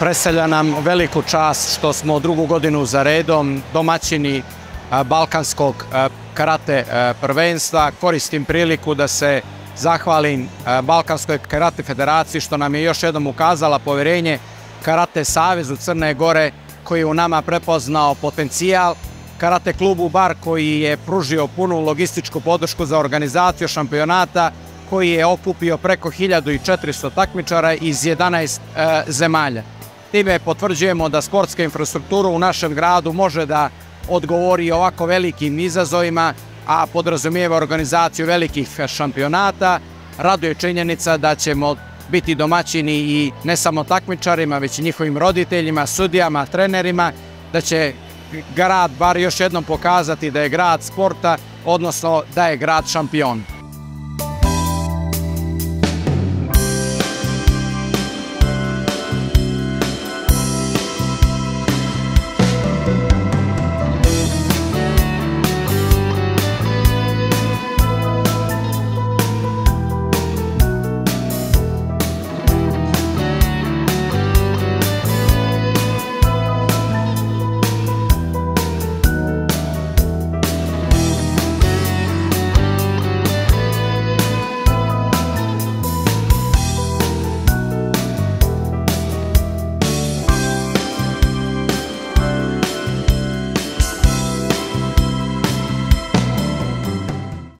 Predstavlja nam veliku čast što smo drugu godinu za redom domaćini Balkanskog karate prvenstva. Koristim priliku da se zahvalim Balkanskoj karate federaciji što nam je još jednom ukazala poverenje Karate savezu Crne Gore koji je u nama prepoznao potencijal, Karate klubu Bar koji je pružio punu logističku podršku za organizaciju šampionata koji je okupio preko 1400 takmičara iz 11 zemalja. Time potvrđujemo da sportska infrastruktura u našem gradu može da odgovori ovako velikim izazovima, a podrazumijeva organizaciju velikih šampionata. Raduje činjenica da ćemo biti domaćini i ne samo takmičarima, već i njihovim roditeljima, sudijama, trenerima, da će grad Bar još jednom pokazati da je grad sporta, odnosno da je grad šampion.